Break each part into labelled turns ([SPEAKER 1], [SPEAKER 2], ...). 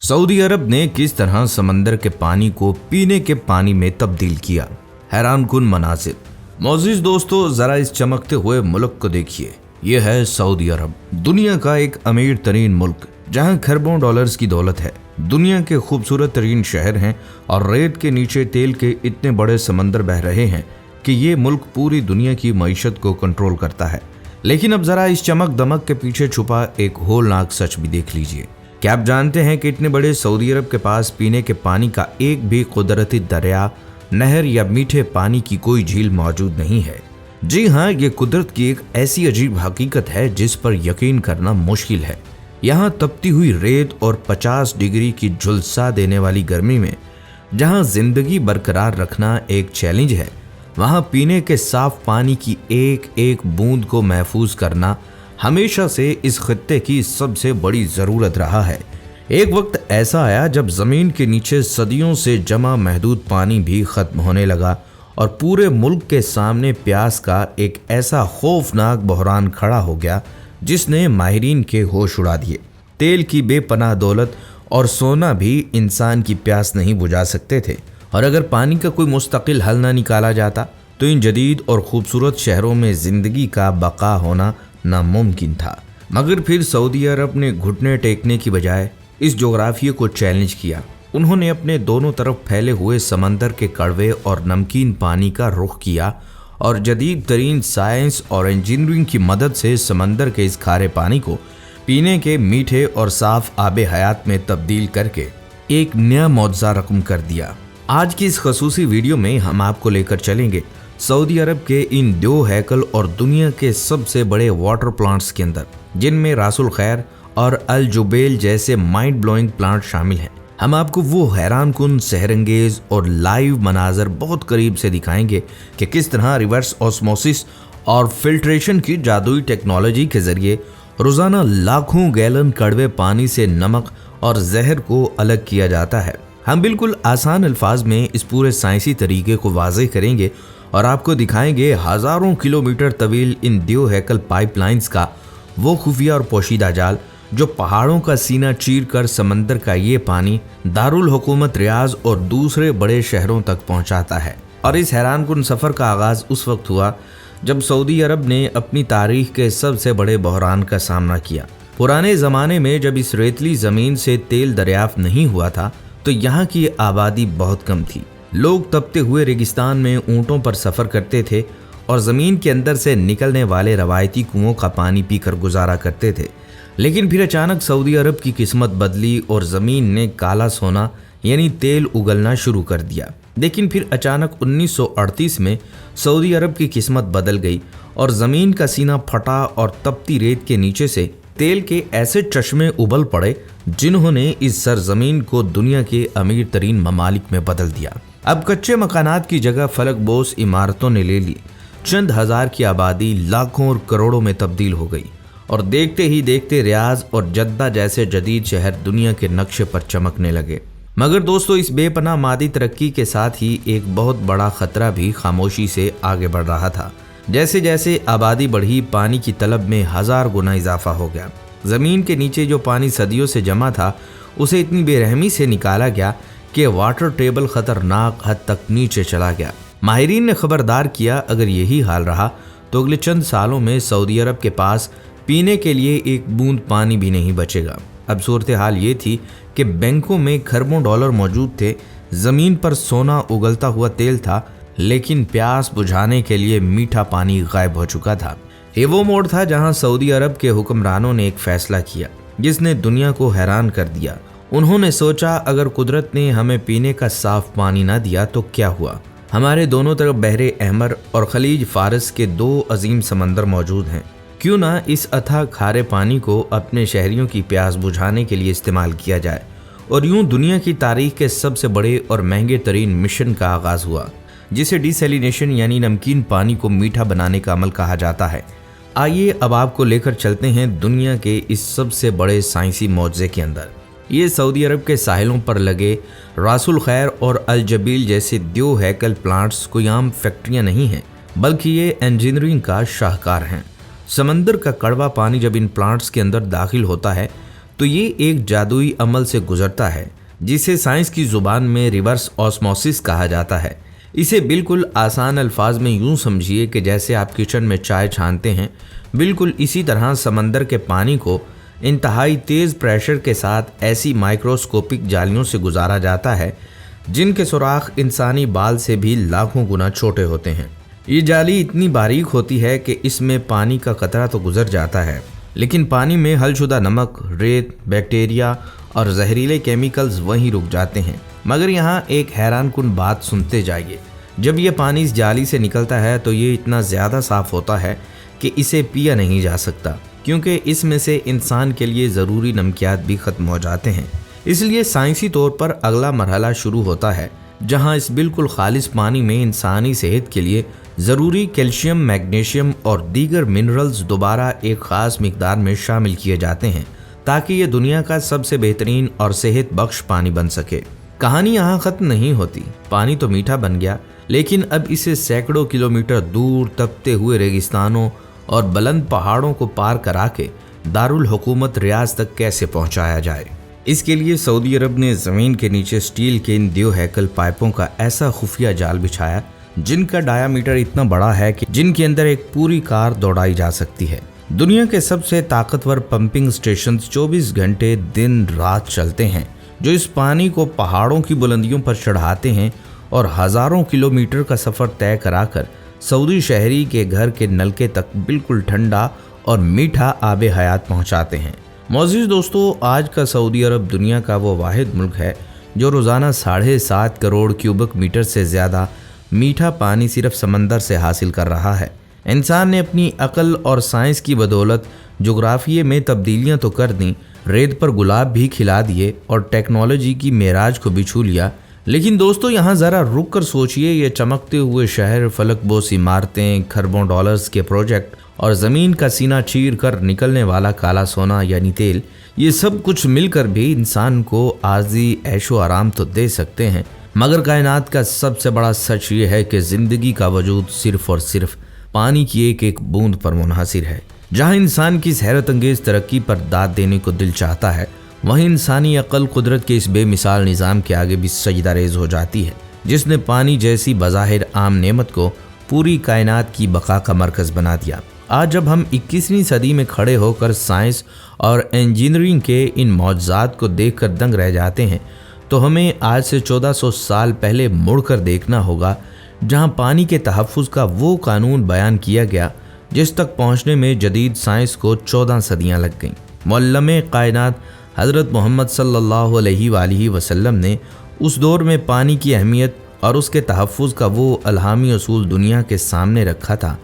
[SPEAKER 1] Saudi अरब ने किस तरह समंदर के पानी को पीने के पानी में तब्दील किया, हैरान कुन मनाजिर। मोअज़्ज़िज़ दोस्तों, जरा इस चमकते हुए मुल्क को देखिए। यह है सऊदी अरब, दुनिया का एक अमीर तरीन मुल्क जहां खरबों डॉलर्स की दौलत है, दुनिया के खूबसूरत तरीन शहर हैं और रेत के नीचे तेल के इतने बड़े समंदर बह रहे हैं कि ये मुल्क पूरी दुनिया की मईशत को कंट्रोल करता है। लेकिन अब जरा इस चमक दमक के पीछे छुपा एक होलनाक सच भी देख लीजिए। क्या आप जानते हैं कि इतने बड़े सऊदी अरब के पास पीने के पानी का एक भी कुदरती दरिया, नहर या मीठे पानी की कोई झील मौजूद नहीं है। जी हाँ, ये कुदरत की एक ऐसी अजीब हकीकत है जिस पर यकीन करना मुश्किल है। यहाँ तपती हुई रेत और 50 डिग्री की झुलसा देने वाली गर्मी में जहाँ जिंदगी बरकरार रखना एक चैलेंज है, वहाँ पीने के साफ पानी की एक एक बूंद को महफूज करना हमेशा से इस खित्ते की सबसे बड़ी ज़रूरत रहा है। एक वक्त ऐसा आया जब ज़मीन के नीचे सदियों से जमा महदूद पानी भी ख़त्म होने लगा और पूरे मुल्क के सामने प्यास का एक ऐसा खौफनाक बहरान खड़ा हो गया जिसने माहिरीन के होश उड़ा दिए। तेल की बेपनाह दौलत और सोना भी इंसान की प्यास नहीं बुझा सकते थे, और अगर पानी का कोई मुस्तकिल हल ना निकाला जाता तो इन जदीद और खूबसूरत शहरों में ज़िंदगी का बका होना नामुमकिन था। मगर फिर सऊदी अरब ने घुटने टेकने की बजाय इस जोग्राफिया को चैलेंज किया। उन्होंने अपने दोनों तरफ फैले हुए समंदर के कड़वे और नमकीन पानी का रुख किया और जदीद तरीन साइंस और इंजीनियरिंग की मदद से समंदर के इस खारे पानी को पीने के मीठे और साफ आबे हयात में तब्दील करके एक नया मौजज़ा रकम कर दिया। आज की इस खसूसी वीडियो में हम आपको लेकर चलेंगे सऊदी अरब के इन दो हैकल और दुनिया के सबसे बड़े वाटर प्लांट्स के अंदर, जिनमें रासुल खैर और अल जुबैल जैसे माइंड ब्लोइंग प्लांट शामिल हैं। हम आपको वो हैरान कुन, सहरंगेज और लाइव मनाजर बहुत करीब से दिखाएंगे कि किस तरह रिवर्स ऑस्मोसिस और फिल्ट्रेशन की जादुई टेक्नोलॉजी के जरिए रोज़ाना लाखों गैलन कड़वे पानी से नमक और जहर को अलग किया जाता है। हम बिल्कुल आसान अल्फाज में इस पूरे साइंसी तरीके को वाज़ेह करेंगे और आपको दिखाएंगे हज़ारों किलोमीटर तवील इन दो हैकल पाइपलाइंस का वो खुफिया और पोशीदा जाल जो पहाड़ों का सीना चीर कर समंदर का ये पानी दारुल हुकूमत रियाज और दूसरे बड़े शहरों तक पहुंचाता है। और इस हैरान कुन सफ़र का आगाज़ उस वक्त हुआ जब सऊदी अरब ने अपनी तारीख के सबसे बड़े बहरान का सामना किया। पुराने ज़माने में जब इस रेतली ज़मीन से तेल दरियाफ्त नहीं हुआ था तो यहाँ की आबादी बहुत कम थी। लोग तपते हुए रेगिस्तान में ऊँटों पर सफ़र करते थे और ज़मीन के अंदर से निकलने वाले रवायती कुओं का पानी पीकर गुजारा करते थे। लेकिन फिर अचानक सऊदी अरब की किस्मत बदली और ज़मीन ने काला सोना यानी तेल उगलना शुरू कर दिया। लेकिन फिर अचानक 1938 में सऊदी अरब की किस्मत बदल गई और ज़मीन का सीना फटा और तपती रेत के नीचे से तेल के ऐसे चश्मे उबल पड़े जिन्होंने इस सरजमीन को दुनिया के अमीर तरीन ममालिक में बदल दिया। अब कच्चे मकानात की जगह फलक बोस इमारतों ने ले ली। चंद हज़ार की आबादी लाखों और करोड़ों में तब्दील हो गई और देखते ही देखते रियाज और जद्दा जैसे जदीद शहर दुनिया के नक्शे पर चमकने लगे। मगर दोस्तों, इस बेपनाह मादी तरक्की के साथ ही एक बहुत बड़ा खतरा भी खामोशी से आगे बढ़ रहा था। जैसे जैसे आबादी बढ़ी, पानी की तलब में 1000 गुना इजाफा हो गया। ज़मीन के नीचे जो पानी सदियों से जमा था उसे इतनी बेरहमी से निकाला गया कि वाटर टेबल खतरनाक हद तक नीचे चला गया। माहिरीन ने खबरदार किया, अगर यही हाल रहा तो अगले चंद सालों में सऊदी अरब के पास पीने के लिए एक बूंद पानी भी नहीं बचेगा। अब सूरत हाल ये थी कि बैंकों में खरबों डॉलर मौजूद थे, ज़मीन पर सोना उगलता हुआ तेल था, लेकिन प्यास बुझाने के लिए मीठा पानी गायब हो चुका था। ये वो मोड़ था जहां सऊदी अरब के हुक्मरानों ने एक फैसला किया जिसने दुनिया को हैरान कर दिया। उन्होंने सोचा, अगर कुदरत ने हमें पीने का साफ पानी ना दिया तो क्या हुआ। हमारे दोनों तरफ बहरे अहमर और खलीज फारस के दो अजीम समंदर मौजूद हैं। क्यों ना इस अथाह खारे पानी को अपने शहरियों की प्यास बुझाने के लिए इस्तेमाल किया जाए। और यूं दुनिया की तारीख के सबसे बड़े और महंगे तरीन मिशन का आगाज़ हुआ, जिसे डिसैलिनेशन यानी नमकीन पानी को मीठा बनाने का अमल कहा जाता है। आइए अब आपको लेकर चलते हैं दुनिया के इस सबसे बड़े साइंसी मौजज़े के अंदर। ये सऊदी अरब के साहिलों पर लगे रासुल खैर और अल जबील जैसे दो हैकल प्लांट्स कोई आम फैक्ट्रियाँ नहीं हैं, बल्कि ये इंजीनियरिंग का शाहकार हैं। समंदर का कड़वा पानी जब इन प्लांट्स के अंदर दाखिल होता है तो ये एक जादुई अमल से गुजरता है जिसे साइंस की जुबान में रिवर्स ऑस्मोसिस कहा जाता है। इसे बिल्कुल आसान अल्फाज में यूं समझिए कि जैसे आप किचन में चाय छानते हैं, बिल्कुल इसी तरह समंदर के पानी को इंतहाई तेज़ प्रेशर के साथ ऐसी माइक्रोस्कोपिक जालियों से गुजारा जाता है जिनके सुराख इंसानी बाल से भी लाखों गुना छोटे होते हैं। ये जाली इतनी बारीक होती है कि इसमें पानी का कतरा तो गुजर जाता है, लेकिन पानी में हलशुदा नमक, रेत, बैक्टीरिया और जहरीले केमिकल्स वहीं रुक जाते हैं। मगर यहाँ एक हैरानकुन बात सुनते जाइए। जब ये पानी इस जाली से निकलता है तो ये इतना ज़्यादा साफ़ होता है कि इसे पिया नहीं जा सकता, क्योंकि इसमें से इंसान के लिए ज़रूरी नमकियात भी ख़त्म हो जाते हैं। इसलिए साइंसी तौर पर अगला मरहला शुरू होता है, जहाँ इस बिल्कुल खालिस पानी में इंसानी सेहत के लिए ज़रूरी कैल्शियम, मैग्नीशियम और दीगर मिनरल्स दोबारा एक ख़ास मिकदार में शामिल किए जाते हैं ताकि ये दुनिया का सबसे बेहतरीन और सेहत बख्श पानी बन सके। कहानी यहाँ ख़त्म नहीं होती। पानी तो मीठा बन गया, लेकिन अब इसे सैकड़ों किलोमीटर दूर तपते हुए रेगिस्तानों और बुलंद पहाड़ों को पार करा के दारुल हुकूमत रियाज तक कैसे पहुँचाया जाए। इसके लिए सऊदी अरब ने ज़मीन के नीचे स्टील के इन देव हैकल पाइपों का ऐसा खुफिया जाल बिछाया जिनका डायामीटर इतना बड़ा है कि जिनके अंदर एक पूरी कार दौड़ाई जा सकती है। दुनिया के सबसे ताकतवर पंपिंग स्टेशंस 24 घंटे दिन रात चलते हैं, जो इस पानी को पहाड़ों की बुलंदियों पर चढ़ाते हैं और हज़ारों किलोमीटर का सफ़र तय कराकर सऊदी शहरी के घर के नलके तक बिल्कुल ठंडा और मीठा आबे हयात पहुँचाते हैं। मौजूद दोस्तों, आज का सऊदी अरब दुनिया का वो वाहिद मुल्क है जो रोज़ाना 7.5 करोड़ क्यूबिक मीटर से ज़्यादा मीठा पानी सिर्फ समंदर से हासिल कर रहा है। इंसान ने अपनी अकल और साइंस की बदौलत जोग्राफिये में तब्दीलियां तो कर दी, रेत पर गुलाब भी खिला दिए और टेक्नोलॉजी की मेराज को भी छू लिया। लेकिन दोस्तों, यहाँ ज़रा रुक कर सोचिए, ये चमकते हुए शहर, फलकबोस इमारतें, खरबों डॉलर्स के प्रोजेक्ट और ज़मीन का सीना चीर कर निकलने वाला काला सोना यानी तेल, ये सब कुछ मिलकर भी इंसान को आर्जी ऐशो आराम तो दे सकते हैं, मगर कायनात का सबसे बड़ा सच ये है कि ज़िंदगी का वजूद सिर्फ और सिर्फ पानी की एक एक बूंद पर मुनहसिर है। जहाँ इंसान की इस हैरत अंगेज़ तरक्की पर दाद देने को दिल चाहता है, वहीं इंसानी अकल कुदरत के इस बेमिसाल निज़ाम के आगे भी सजदा रेज हो जाती है, जिसने पानी जैसी बज़ाहिर आम नेमत को पूरी कायनात की बका का मरकज़ बना दिया। आज जब हम 21वीं सदी में खड़े होकर साइंस और इंजीनियरिंग के इन मौजज़ात को देखकर दंग रह जाते हैं, तो हमें आज से 1400 साल पहले मुड़कर देखना होगा, जहां पानी के तहफ़्फ़ुज़ का वो कानून बयान किया गया जिस तक पहुंचने में जदीद साइंस को 14 सदियां लग गईं। मुअल्लिम कायनात हज़रत मोहम्मद सल्लल्लाहु अलैहि वसल्लम ने उस दौर में पानी की अहमियत और उसके तहफ़्फ़ुज़ का वो अलहामी उसूल दुनिया के सामने रखा था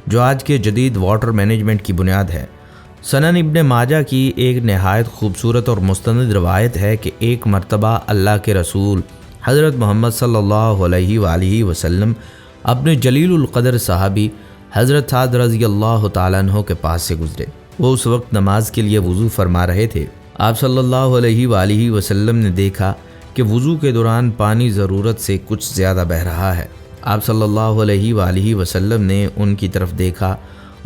[SPEAKER 1] जो आज के जदीद वाटर मैनेजमेंट की बुनियाद है। सनन इब्न माजा की एक नहायत खूबसूरत और मुस्तनद रवायत है कि एक मरतबा अल्लाह के रसूल हज़रत मोहम्मद सल्लल्लाहु अलैहि वसल्लम अपने जलीलुल क़द्र सहाबी हज़रत साद रज़ी अल्लाह तआला अन्हु के पास से गुजरे। वो उस वक्त नमाज के लिए वज़ू फरमा रहे थे। आप सल्लल्लाहु अलैहि वसल्लम ने देखा कि वज़ू के दौरान पानी ज़रूरत से कुछ ज़्यादा बह रहा है। आप सल्लल्लाहु अलैहि वसल्लम ने उनकी तरफ देखा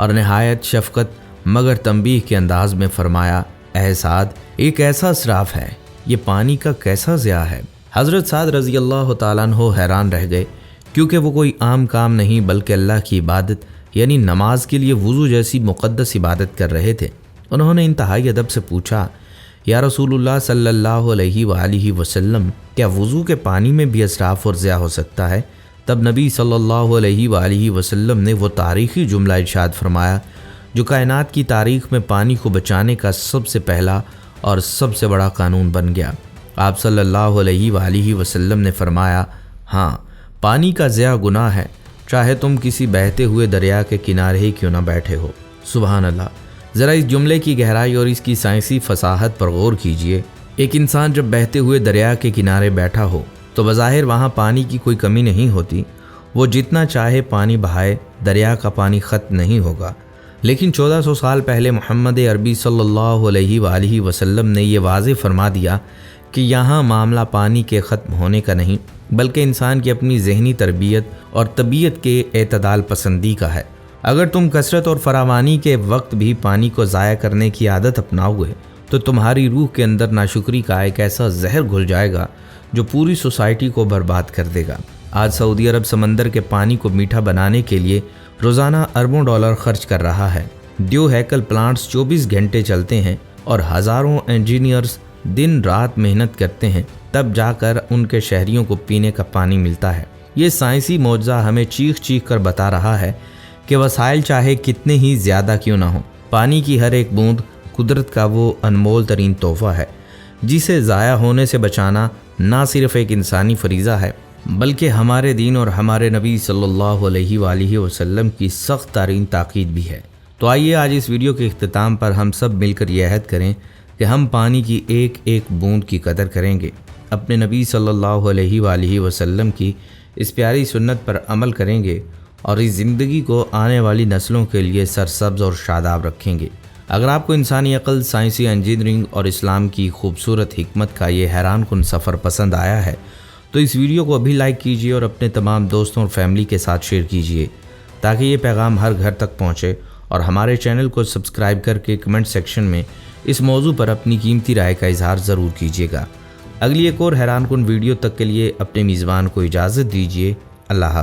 [SPEAKER 1] और नहायत शफ़क़त मगर तंबीह के अंदाज में फरमाया, ऐ साद, एक ऐसा इसराफ़ है, ये पानी का कैसा ज़िया है। हज़रत साद रज़ी अल्लाह तआला अन्हु हैरान रह गए, क्योंकि वो कोई आम काम नहीं बल्कि अल्लाह की इबादत यानी नमाज के लिए वज़ू जैसी मुक़द्दस इबादत कर रहे थे। उन्होंने इंतहाई अदब से पूछा, या रसूलुल्लाह सल्लल्लाहु अलैहि वसल्लम, क्या वज़ू के पानी में भी इसराफ़ और ज़िया हो सकता है? तब नबी सल्लल्लाहु अलैहि वसल्लम ने वो तारीख़ी जुमला इरशाद फरमाया जो कायनात की तारीख़ में पानी को बचाने का सबसे पहला और सबसे बड़ा कानून बन गया। आप सल्लल्लाहु अलैहि वसल्लम ने फरमाया, हाँ, पानी का ज़िया गुनाह है, चाहे तुम किसी बहते हुए दरिया के किनारे ही क्यों ना बैठे हो। सुभान अल्लाह। ज़रा इस जुमले की गहराई और इसकी साइंसी फसाहत पर गौर कीजिए। एक इंसान जब बहते हुए दरिया के किनारे बैठा हो तो बज़ाहिर वहाँ पानी की कोई कमी नहीं होती, वो जितना चाहे पानी बहाए, दरिया का पानी ख़त्म नहीं होगा। लेकिन 1400 साल पहले मोहम्मद अरबी सल्लल्लाहु अलैहि वसल्लम ने ये वाज़ेह फरमा दिया कि यहाँ मामला पानी के ख़त्म होने का नहीं बल्कि इंसान की अपनी ज़हनी तरबियत और तबीयत के एतदाल पसंदी का है। अगर तुम कसरत और फरावानी के वक्त भी पानी को ज़ाया करने की आदत अपनाओगे तो तुम्हारी रूह के अंदर नाशुक्री का एक ऐसा जहर घुल जाएगा जो पूरी सोसाइटी को बर्बाद कर देगा। आज सऊदी अरब समंदर के पानी को मीठा बनाने के लिए रोज़ाना अरबों डॉलर खर्च कर रहा है। ड्यू हैकल प्लांट्स 24 घंटे चलते हैं और हज़ारों इंजीनियर्स दिन रात मेहनत करते हैं, तब जाकर उनके शहरियों को पीने का पानी मिलता है। ये साइंसी मौजज़ा हमें चीख चीख कर बता रहा है कि वसाइल चाहे कितने ही ज़्यादा क्यों ना हो, पानी की हर एक बूंद कुदरत का वो अनमोल तरीन तोहफ़ा है जिसे ज़ाया होने से बचाना ना सिर्फ एक इंसानी फरीज़ा है बल्कि हमारे दीन और हमारे नबी सल्लल्लाहु अलैहि वसल्लम की सख्त तरीन ताकीद भी है। तो आइए आज इस वीडियो के इख्तिताम पर हम सब मिलकर यह अहद करें कि हम पानी की एक एक बूंद की कदर करेंगे, अपने नबी सल्लल्लाहु अलैहि वसल्लम की इस प्यारी सुन्नत पर अमल करेंगे और इस ज़िंदगी को आने वाली नस्लों के लिए सरसब्ज़ और शादाब रखेंगे। अगर आपको इंसानी अक़ल, साइंसी इंजीनियरिंग और इस्लाम की खूबसूरत हिकमत का ये हैरान कुन सफ़र पसंद आया है तो इस वीडियो को अभी लाइक कीजिए और अपने तमाम दोस्तों और फैमिली के साथ शेयर कीजिए ताकि ये पैगाम हर घर तक पहुँचे, और हमारे चैनल को सब्सक्राइब करके कमेंट सेक्शन में इस मौजू पर अपनी कीमती राय का इजहार ज़रूर कीजिएगा। अगली एक और हैरान कुन वीडियो तक के लिए अपने मेज़बान को इजाज़त दीजिए। अल्लाह हाफ़िज़।